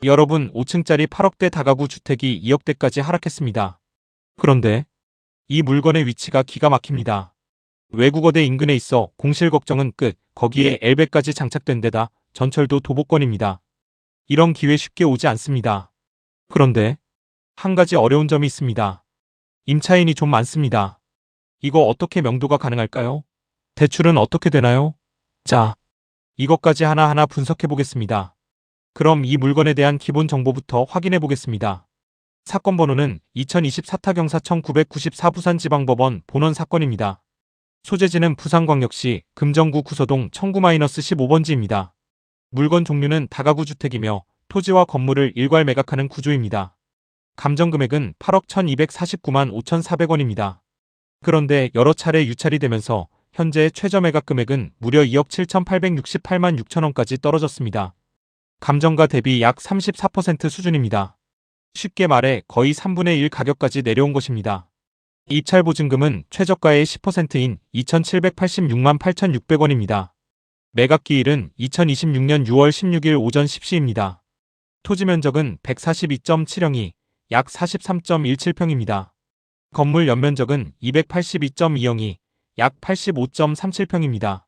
여러분, 5층짜리 8억대 다가구 주택이 2억대까지 하락했습니다. 그런데 이 물건의 위치가 기가 막힙니다. 외국어대 인근에 있어 공실 걱정은 끝, 거기에 엘베까지 장착된 데다 전철도 도보권입니다. 이런 기회 쉽게 오지 않습니다. 그런데 한 가지 어려운 점이 있습니다. 임차인이 좀 많습니다. 이거 어떻게 명도가 가능할까요? 대출은 어떻게 되나요? 자, 이것까지 하나하나 분석해 보겠습니다. 그럼 이 물건에 대한 기본 정보부터 확인해 보겠습니다. 사건 번호는 2024 타경사청 994 부산지방법원 본원 사건입니다. 소재지는 부산광역시 금정구 구서동 청구-15번지입니다. 물건 종류는 다가구 주택이며 토지와 건물을 일괄 매각하는 구조입니다. 감정 금액은 8억 1249만 5,400원입니다. 그런데 여러 차례 유찰이 되면서 현재 최저 매각 금액은 무려 2억 7,868만 6천원까지 떨어졌습니다. 감정가 대비 약 34% 수준입니다. 쉽게 말해 거의 3분의 1 가격까지 내려온 것입니다. 입찰 보증금은 최저가의 10%인 2,786만 8,600원입니다. 매각 기일은 2026년 6월 16일 오전 10시입니다. 토지 면적은 142.7형이 약 43.17평입니다. 건물 연면적은 282.2형이 약 85.37평입니다.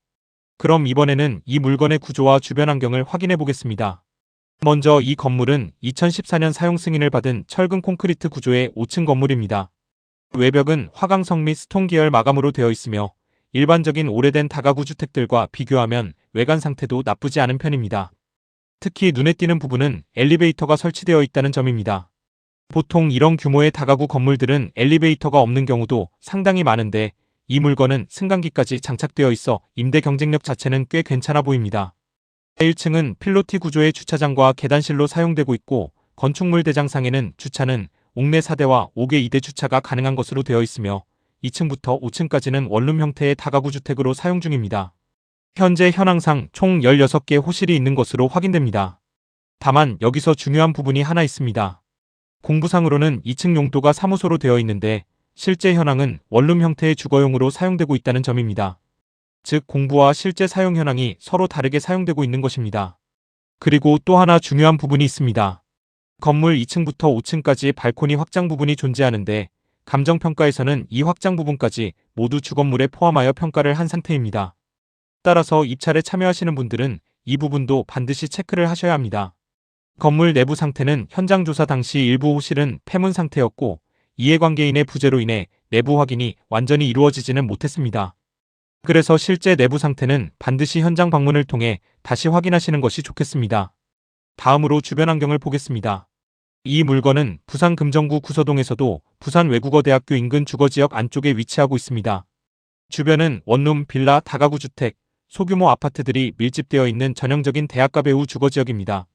그럼 이번에는 이 물건의 구조와 주변 환경을 확인해 보겠습니다. 먼저 이 건물은 2014년 사용 승인을 받은 철근 콘크리트 구조의 5층 건물입니다. 외벽은 화강석 및 스톤 계열 마감으로 되어 있으며 일반적인 오래된 다가구 주택들과 비교하면 외관 상태도 나쁘지 않은 편입니다. 특히 눈에 띄는 부분은 엘리베이터가 설치되어 있다는 점입니다. 보통 이런 규모의 다가구 건물들은 엘리베이터가 없는 경우도 상당히 많은데 이 물건은 승강기까지 장착되어 있어 임대 경쟁력 자체는 꽤 괜찮아 보입니다. 1층은 필로티 구조의 주차장과 계단실로 사용되고 있고 건축물 대장상에는 주차는 옥내 4대와 옥외 2대 주차가 가능한 것으로 되어 있으며 2층부터 5층까지는 원룸 형태의 다가구 주택으로 사용 중입니다. 현재 현황상 총 16개 호실이 있는 것으로 확인됩니다. 다만 여기서 중요한 부분이 하나 있습니다. 공부상으로는 2층 용도가 사무소로 되어 있는데 실제 현황은 원룸 형태의 주거용으로 사용되고 있다는 점입니다. 즉 공부와 실제 사용 현황이 서로 다르게 사용되고 있는 것입니다. 그리고 또 하나 중요한 부분이 있습니다. 건물 2층부터 5층까지 발코니 확장 부분이 존재하는데 감정평가에서는 이 확장 부분까지 모두 주건물에 포함하여 평가를 한 상태입니다. 따라서 입찰에 참여하시는 분들은 이 부분도 반드시 체크를 하셔야 합니다. 건물 내부 상태는 현장 조사 당시 일부 호실은 폐문 상태였고 이해관계인의 부재로 인해 내부 확인이 완전히 이루어지지는 못했습니다. 그래서 실제 내부 상태는 반드시 현장 방문을 통해 다시 확인하시는 것이 좋겠습니다. 다음으로 주변 환경을 보겠습니다. 이 물건은 부산 금정구 구서동에서도 부산 외국어대학교 인근 주거지역 안쪽에 위치하고 있습니다. 주변은 원룸, 빌라, 다가구 주택, 소규모 아파트들이 밀집되어 있는 전형적인 대학가 배후 주거지역입니다.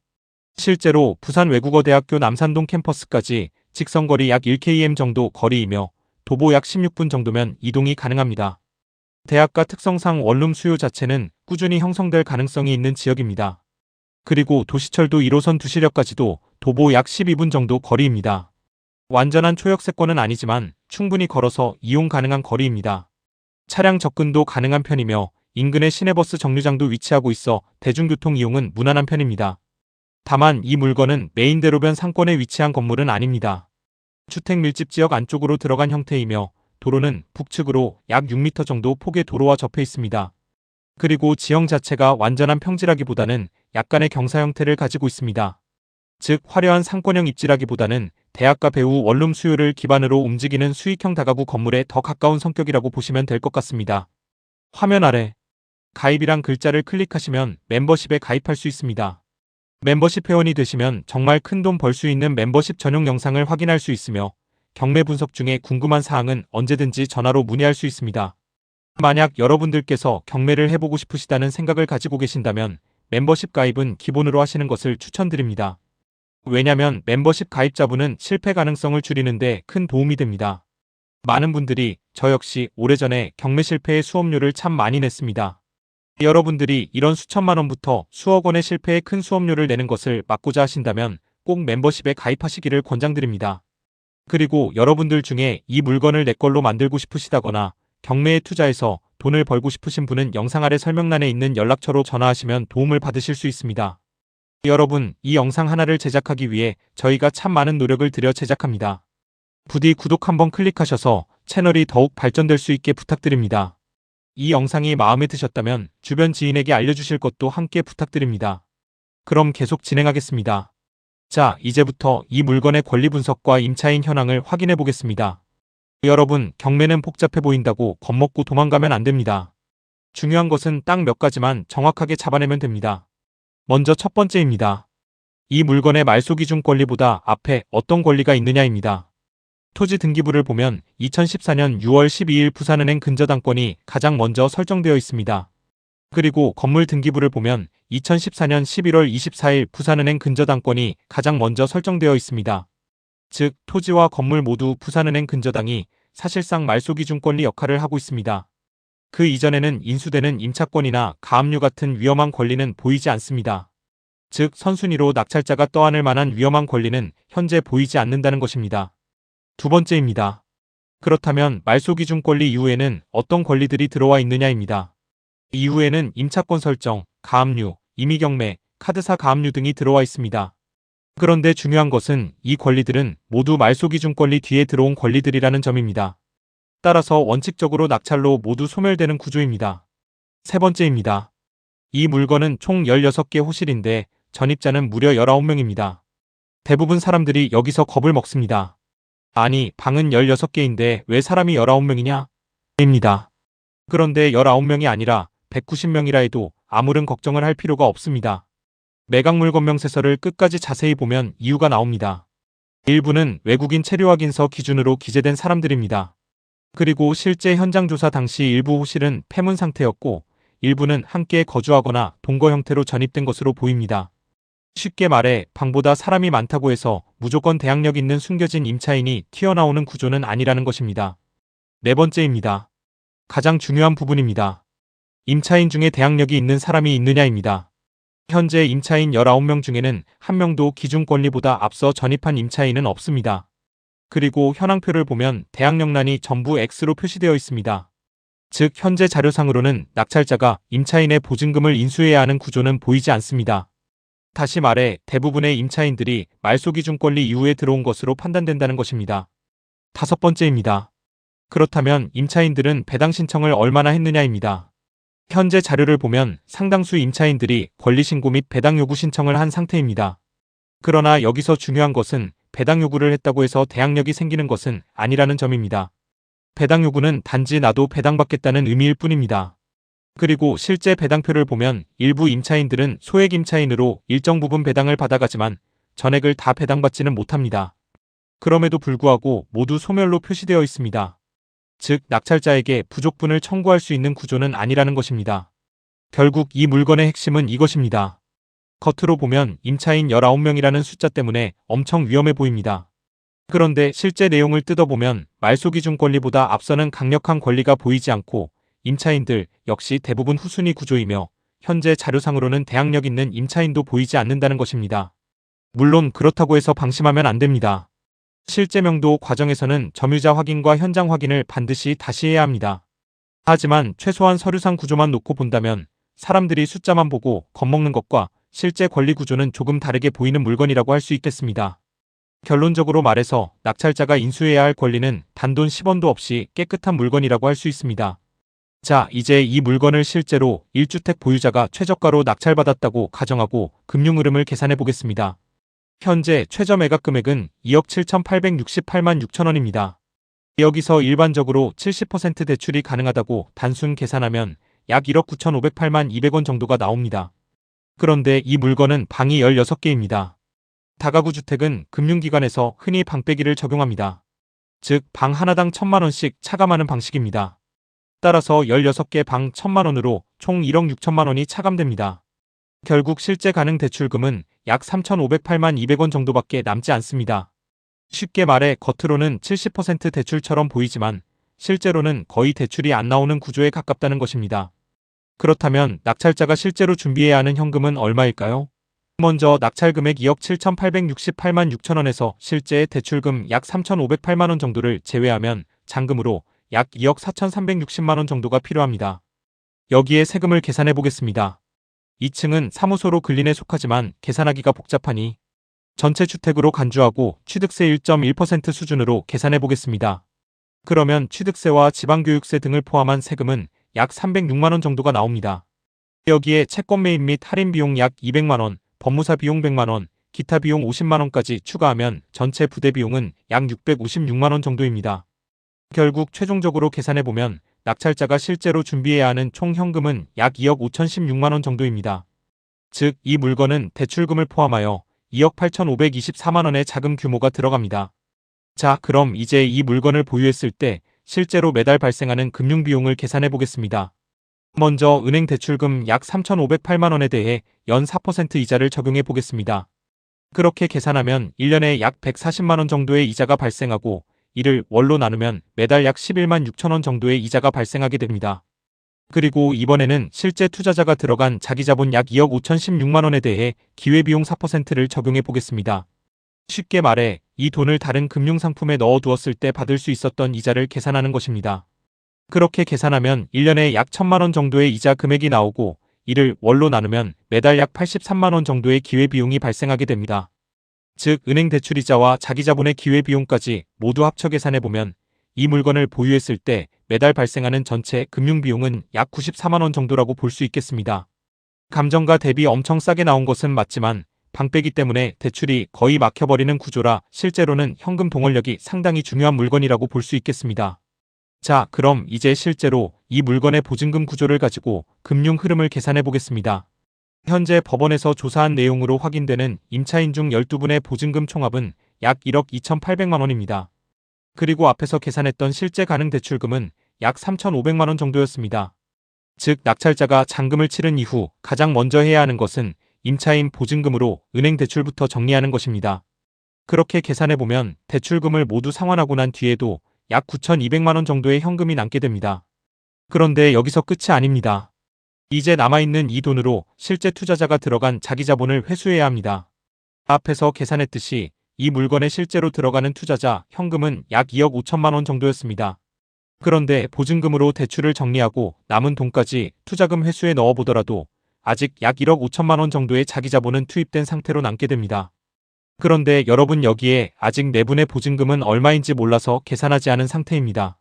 실제로 부산 외국어대학교 남산동 캠퍼스까지 직선거리 약 1km 정도 거리이며 도보 약 16분 정도면 이동이 가능합니다. 대학가 특성상 원룸 수요 자체는 꾸준히 형성될 가능성이 있는 지역입니다. 그리고 도시철도 1호선 두시력까지도 도보 약 12분 정도 거리입니다. 완전한 초역세권은 아니지만 충분히 걸어서 이용 가능한 거리입니다. 차량 접근도 가능한 편이며 인근에 시내버스 정류장도 위치하고 있어 대중교통 이용은 무난한 편입니다. 다만 이 물건은 메인 대로변 상권에 위치한 건물은 아닙니다. 주택 밀집 지역 안쪽으로 들어간 형태이며 도로는 북측으로 약 6m 정도 폭의 도로와 접해 있습니다. 그리고 지형 자체가 완전한 평지라기보다는 약간의 경사 형태를 가지고 있습니다. 즉 화려한 상권형 입지라기보다는 대학가 배후 원룸 수요를 기반으로 움직이는 수익형 다가구 건물에 더 가까운 성격이라고 보시면 될 것 같습니다. 화면 아래 가입이란 글자를 클릭하시면 멤버십에 가입할 수 있습니다. 멤버십 회원이 되시면 정말 큰 돈 벌 수 있는 멤버십 전용 영상을 확인할 수 있으며 경매 분석 중에 궁금한 사항은 언제든지 전화로 문의할 수 있습니다. 만약 여러분들께서 경매를 해보고 싶으시다는 생각을 가지고 계신다면 멤버십 가입은 기본으로 하시는 것을 추천드립니다. 왜냐면 멤버십 가입자분은 실패 가능성을 줄이는 데 큰 도움이 됩니다. 많은 분들이 저 역시 오래전에 경매 실패의 수업료를 참 많이 냈습니다. 여러분들이 이런 수천만 원부터 수억 원의 실패에 큰 수업료를 내는 것을 막고자 하신다면 꼭 멤버십에 가입하시기를 권장드립니다. 그리고 여러분들 중에 이 물건을 내 걸로 만들고 싶으시다거나 경매에 투자해서 돈을 벌고 싶으신 분은 영상 아래 설명란에 있는 연락처로 전화하시면 도움을 받으실 수 있습니다. 여러분, 이 영상 하나를 제작하기 위해 저희가 참 많은 노력을 들여 제작합니다. 부디 구독 한번 클릭하셔서 채널이 더욱 발전될 수 있게 부탁드립니다. 이 영상이 마음에 드셨다면 주변 지인에게 알려주실 것도 함께 부탁드립니다. 그럼 계속 진행하겠습니다. 자, 이제부터 이 물건의 권리 분석과 임차인 현황을 확인해 보겠습니다. 여러분, 경매는 복잡해 보인다고 겁먹고 도망가면 안 됩니다. 중요한 것은 딱 몇 가지만 정확하게 잡아내면 됩니다. 먼저 첫 번째입니다. 이 물건의 말소 기준 권리보다 앞에 어떤 권리가 있느냐입니다. 토지 등기부를 보면 2014년 6월 12일 부산은행 근저당권이 가장 먼저 설정되어 있습니다. 그리고 건물 등기부를 보면 2014년 11월 24일 부산은행 근저당권이 가장 먼저 설정되어 있습니다. 즉, 토지와 건물 모두 부산은행 근저당이 사실상 말소 기준 권리 역할을 하고 있습니다. 그 이전에는 인수되는 임차권이나 가압류 같은 위험한 권리는 보이지 않습니다. 즉, 선순위로 낙찰자가 떠안을 만한 위험한 권리는 현재 보이지 않는다는 것입니다. 두 번째입니다. 그렇다면 말소 기준 권리 이후에는 어떤 권리들이 들어와 있느냐입니다. 이후에는 임차권 설정, 가압류, 임의경매, 카드사 가압류 등이 들어와 있습니다. 그런데 중요한 것은 이 권리들은 모두 말소 기준 권리 뒤에 들어온 권리들이라는 점입니다. 따라서 원칙적으로 낙찰로 모두 소멸되는 구조입니다. 세 번째입니다. 이 물건은 총 16개 호실인데 전입자는 무려 19명입니다. 대부분 사람들이 여기서 겁을 먹습니다. 아니, 방은 16개인데 왜 사람이 19명이냐? 입니다. 그런데 19명이 아니라 190명이라 해도 아무런 걱정을 할 필요가 없습니다. 매각물건명세서를 끝까지 자세히 보면 이유가 나옵니다. 일부는 외국인 체류 확인서 기준으로 기재된 사람들입니다. 그리고 실제 현장 조사 당시 일부 호실은 폐문 상태였고 일부는 함께 거주하거나 동거 형태로 전입된 것으로 보입니다. 쉽게 말해 방보다 사람이 많다고 해서 무조건 대항력 있는 숨겨진 임차인이 튀어나오는 구조는 아니라는 것입니다. 네 번째입니다. 가장 중요한 부분입니다. 임차인 중에 대항력이 있는 사람이 있느냐입니다. 현재 임차인 19명 중에는 한 명도 기준 권리보다 앞서 전입한 임차인은 없습니다. 그리고 현황표를 보면 대항력란이 전부 X로 표시되어 있습니다. 즉, 현재 자료상으로는 낙찰자가 임차인의 보증금을 인수해야 하는 구조는 보이지 않습니다. 다시 말해 대부분의 임차인들이 말소 기준 권리 이후에 들어온 것으로 판단된다는 것입니다. 다섯 번째입니다. 그렇다면 임차인들은 배당 신청을 얼마나 했느냐입니다. 현재 자료를 보면 상당수 임차인들이 권리신고 및 배당 요구 신청을 한 상태입니다. 그러나 여기서 중요한 것은 배당 요구를 했다고 해서 대항력이 생기는 것은 아니라는 점입니다. 배당 요구는 단지 나도 배당받겠다는 의미일 뿐입니다. 그리고 실제 배당표를 보면 일부 임차인들은 소액 임차인으로 일정 부분 배당을 받아가지만 전액을 다 배당받지는 못합니다. 그럼에도 불구하고 모두 소멸로 표시되어 있습니다. 즉, 낙찰자에게 부족분을 청구할 수 있는 구조는 아니라는 것입니다. 결국 이 물건의 핵심은 이것입니다. 겉으로 보면 임차인 19명이라는 숫자 때문에 엄청 위험해 보입니다. 그런데 실제 내용을 뜯어보면 말소 기준 권리보다 앞서는 강력한 권리가 보이지 않고 임차인들 역시 대부분 후순위 구조이며 현재 자료상으로는 대항력 있는 임차인도 보이지 않는다는 것입니다. 물론 그렇다고 해서 방심하면 안 됩니다. 실제 명도 과정에서는 점유자 확인과 현장 확인을 반드시 다시 해야 합니다. 하지만 최소한 서류상 구조만 놓고 본다면 사람들이 숫자만 보고 겁먹는 것과 실제 권리 구조는 조금 다르게 보이는 물건이라고 할 수 있겠습니다. 결론적으로 말해서 낙찰자가 인수해야 할 권리는 단돈 10원도 없이 깨끗한 물건이라고 할 수 있습니다. 자, 이제 이 물건을 실제로 1주택 보유자가 최저가로 낙찰받았다고 가정하고 금융 흐름을 계산해 보겠습니다. 현재 최저 매각 금액은 2억 7,868만 6천 원입니다. 여기서 일반적으로 70% 대출이 가능하다고 단순 계산하면 약 1억 9,508만 200원 정도가 나옵니다. 그런데 이 물건은 방이 16개입니다. 다가구 주택은 금융기관에서 흔히 방빼기를 적용합니다. 즉, 방 하나당 1,000만 원씩 차감하는 방식입니다. 따라서 16개 방 1,000만 원으로 총 1억 6천만 원이 차감됩니다. 결국 실제 가능 대출금은 약 3,508만 200원 정도밖에 남지 않습니다. 쉽게 말해 겉으로는 70% 대출처럼 보이지만 실제로는 거의 대출이 안 나오는 구조에 가깝다는 것입니다. 그렇다면 낙찰자가 실제로 준비해야 하는 현금은 얼마일까요? 먼저 낙찰 금액 2억 7,868만 6천 원에서 실제 대출금 약 3,508만 원 정도를 제외하면 잔금으로 약 2억 4,360만 원 정도가 필요합니다. 여기에 세금을 계산해 보겠습니다. 2층은 사무소로 근린에 속하지만 계산하기가 복잡하니 전체 주택으로 간주하고 취득세 1.1% 수준으로 계산해 보겠습니다. 그러면 취득세와 지방교육세 등을 포함한 세금은 약 306만 원 정도가 나옵니다. 여기에 채권 매입 및 할인 비용 약 200만 원, 법무사 비용 100만 원, 기타 비용 50만 원까지 추가하면 전체 부대 비용은 약 656만 원 정도입니다. 결국 최종적으로 계산해보면 낙찰자가 실제로 준비해야 하는 총 현금은 약 2억 5,016만 원 정도입니다. 즉, 이 물건은 대출금을 포함하여 2억 8,524만 원의 자금 규모가 들어갑니다. 자, 그럼 이제 이 물건을 보유했을 때 실제로 매달 발생하는 금융비용을 계산해 보겠습니다. 먼저 은행 대출금 약 3,508만 원에 대해 연 4% 이자를 적용해 보겠습니다. 그렇게 계산하면 1년에 약 140만 원 정도의 이자가 발생하고 이를 월로 나누면 매달 약 11만 6천 원 정도의 이자가 발생하게 됩니다. 그리고 이번에는 실제 투자자가 들어간 자기자본 약 2억 5,016만 원에 대해 기회비용 4%를 적용해 보겠습니다. 쉽게 말해 이 돈을 다른 금융상품에 넣어두었을 때 받을 수 있었던 이자를 계산하는 것입니다. 그렇게 계산하면 1년에 약 1,000만 원 정도의 이자 금액이 나오고 이를 월로 나누면 매달 약 83만 원 정도의 기회비용이 발생하게 됩니다. 즉, 은행 대출이자와 자기자본의 기회비용까지 모두 합쳐 계산해보면 이 물건을 보유했을 때 매달 발생하는 전체 금융비용은 약 94만 원 정도라고 볼 수 있겠습니다. 감정가 대비 엄청 싸게 나온 것은 맞지만 방빼기 때문에 대출이 거의 막혀버리는 구조라 실제로는 현금 동원력이 상당히 중요한 물건이라고 볼 수 있겠습니다. 자, 그럼 이제 실제로 이 물건의 보증금 구조를 가지고 금융 흐름을 계산해 보겠습니다. 현재 법원에서 조사한 내용으로 확인되는 임차인 중 12분의 보증금 총합은 약 1억 2,800만 원입니다. 그리고 앞에서 계산했던 실제 가능 대출금은 약 3,500만 원 정도였습니다. 즉, 낙찰자가 잔금을 치른 이후 가장 먼저 해야 하는 것은 임차인 보증금으로 은행 대출부터 정리하는 것입니다. 그렇게 계산해보면 대출금을 모두 상환하고 난 뒤에도 약 9,200만 원 정도의 현금이 남게 됩니다. 그런데 여기서 끝이 아닙니다. 이제 남아있는 이 돈으로 실제 투자자가 들어간 자기 자본을 회수해야 합니다. 앞에서 계산했듯이 이 물건에 실제로 들어가는 투자자 현금은 약 2억 5천만 원 정도였습니다. 그런데 보증금으로 대출을 정리하고 남은 돈까지 투자금 회수에 넣어보더라도 아직 약 1억 5천만 원 정도의 자기 자본은 투입된 상태로 남게 됩니다. 그런데 여러분 여기에 아직 내분의 보증금은 얼마인지 몰라서 계산하지 않은 상태입니다.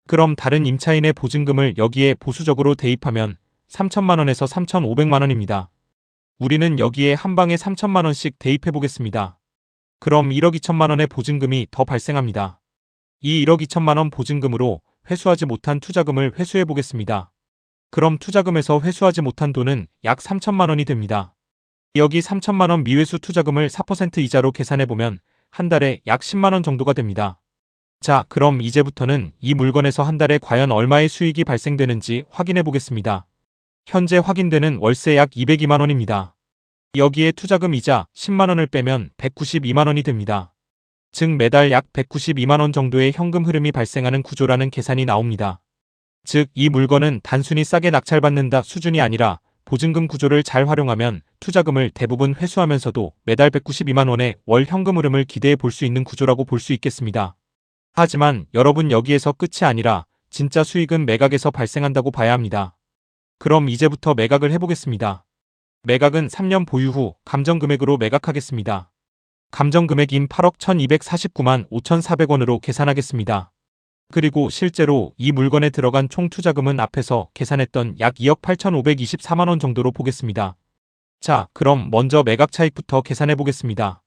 그럼 다른 임차인의 보증금을 여기에 보수적으로 대입하면 3천만 원에서 3,500만 원입니다. 우리는 여기에 한 방에 3천만 원씩 대입해 보겠습니다. 그럼 1억 2천만 원의 보증금이 더 발생합니다. 이 1억 2천만 원 보증금으로 회수하지 못한 투자금을 회수해 보겠습니다. 그럼 투자금에서 회수하지 못한 돈은 약 3천만 원이 됩니다. 여기 3천만 원 미회수 투자금을 4% 이자로 계산해보면 한 달에 약 10만 원 정도가 됩니다. 자, 그럼 이제부터는 이 물건에서 한 달에 과연 얼마의 수익이 발생되는지 확인해 보겠습니다. 현재 확인되는 월세 약 202만 원입니다. 여기에 투자금 이자 10만 원을 빼면 192만 원이 됩니다. 즉 매달 약 192만 원 정도의 현금 흐름이 발생하는 구조라는 계산이 나옵니다. 즉, 이 물건은 단순히 싸게 낙찰받는다 수준이 아니라 보증금 구조를 잘 활용하면 투자금을 대부분 회수하면서도 매달 192만 원의 월 현금 흐름을 기대해 볼 수 있는 구조라고 볼 수 있겠습니다. 하지만 여러분 여기에서 끝이 아니라 진짜 수익은 매각에서 발생한다고 봐야 합니다. 그럼 이제부터 매각을 해보겠습니다. 매각은 3년 보유 후 감정금액으로 매각하겠습니다. 감정금액인 8억 1,249만 5,400원으로 계산하겠습니다. 그리고 실제로 이 물건에 들어간 총 투자금은 앞에서 계산했던 약 2억 8,524만 원 정도로 보겠습니다. 자, 그럼 먼저 매각 차익부터 계산해 보겠습니다.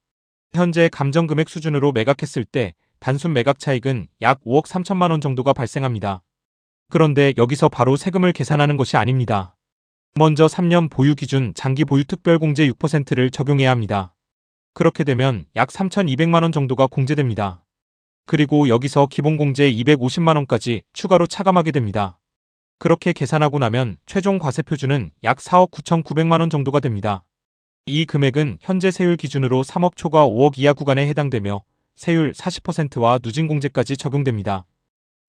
현재 감정금액 수준으로 매각했을 때 단순 매각 차익은 약 5억 3천만 원 정도가 발생합니다. 그런데 여기서 바로 세금을 계산하는 것이 아닙니다. 먼저 3년 보유 기준 장기 보유 특별공제 6%를 적용해야 합니다. 그렇게 되면 약 3,200만 원 정도가 공제됩니다. 그리고 여기서 기본공제 250만 원까지 추가로 차감하게 됩니다. 그렇게 계산하고 나면 최종 과세표준은 약 4억 9,900만 원 정도가 됩니다. 이 금액은 현재 세율 기준으로 3억 초과 5억 이하 구간에 해당되며 세율 40%와 누진공제까지 적용됩니다.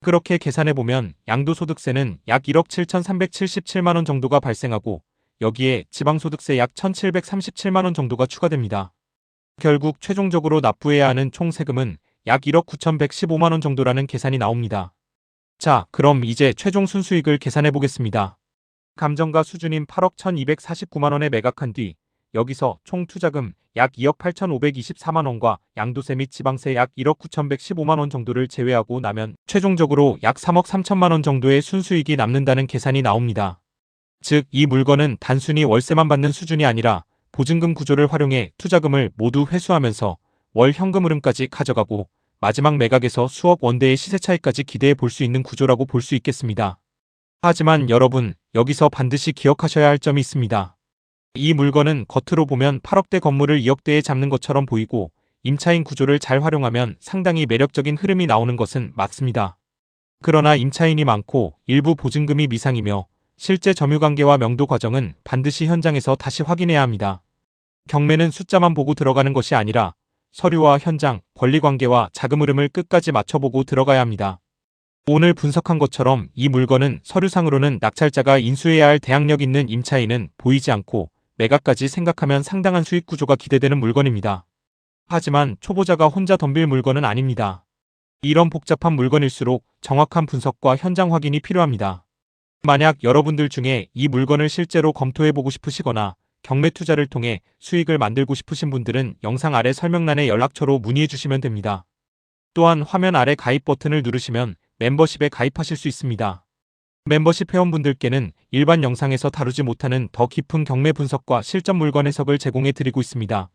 그렇게 계산해보면 양도소득세는 약 1억 7,377만 원 정도가 발생하고 여기에 지방소득세 약 1,737만 원 정도가 추가됩니다. 결국 최종적으로 납부해야 하는 총 세금은 약 1억 9,115만 원 정도라는 계산이 나옵니다. 자, 그럼 이제 최종 순수익을 계산해 보겠습니다. 감정가 수준인 8억 1249만 원에 매각한 뒤 여기서 총 투자금 약 2억 8,524만 원과 양도세 및 지방세 약 1억 9,115만 원 정도를 제외하고 나면 최종적으로 약 3억 3천만 원 정도의 순수익이 남는다는 계산이 나옵니다. 즉, 이 물건은 단순히 월세만 받는 수준이 아니라 보증금 구조를 활용해 투자금을 모두 회수하면서 월 현금 흐름까지 가져가고 마지막 매각에서 수억 원대의 시세 차익까지 기대해 볼 수 있는 구조라고 볼 수 있겠습니다. 하지만 여러분, 여기서 반드시 기억하셔야 할 점이 있습니다. 이 물건은 겉으로 보면 8억대 건물을 2억대에 잡는 것처럼 보이고 임차인 구조를 잘 활용하면 상당히 매력적인 흐름이 나오는 것은 맞습니다. 그러나 임차인이 많고 일부 보증금이 미상이며 실제 점유관계와 명도 과정은 반드시 현장에서 다시 확인해야 합니다. 경매는 숫자만 보고 들어가는 것이 아니라 서류와 현장, 권리관계와 자금 흐름을 끝까지 맞춰보고 들어가야 합니다. 오늘 분석한 것처럼 이 물건은 서류상으로는 낙찰자가 인수해야 할 대항력 있는 임차인은 보이지 않고 매각까지 생각하면 상당한 수익 구조가 기대되는 물건입니다. 하지만 초보자가 혼자 덤빌 물건은 아닙니다. 이런 복잡한 물건일수록 정확한 분석과 현장 확인이 필요합니다. 만약 여러분들 중에 이 물건을 실제로 검토해보고 싶으시거나 경매 투자를 통해 수익을 만들고 싶으신 분들은 영상 아래 설명란에 연락처로 문의해 주시면 됩니다. 또한 화면 아래 가입 버튼을 누르시면 멤버십에 가입하실 수 있습니다. 멤버십 회원분들께는 일반 영상에서 다루지 못하는 더 깊은 경매 분석과 실전 물건 해석을 제공해 드리고 있습니다.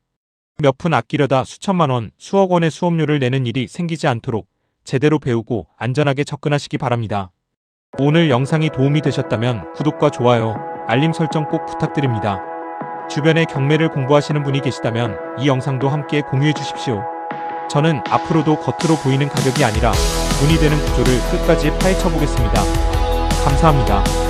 몇 푼 아끼려다 수천만 원, 수억 원의 수업료를 내는 일이 생기지 않도록 제대로 배우고 안전하게 접근하시기 바랍니다. 오늘 영상이 도움이 되셨다면 구독과 좋아요, 알림 설정 꼭 부탁드립니다. 주변에 경매를 공부하시는 분이 계시다면 이 영상도 함께 공유해 주십시오. 저는 앞으로도 겉으로 보이는 가격이 아니라 돈이 되는 구조를 끝까지 파헤쳐 보겠습니다. 감사합니다.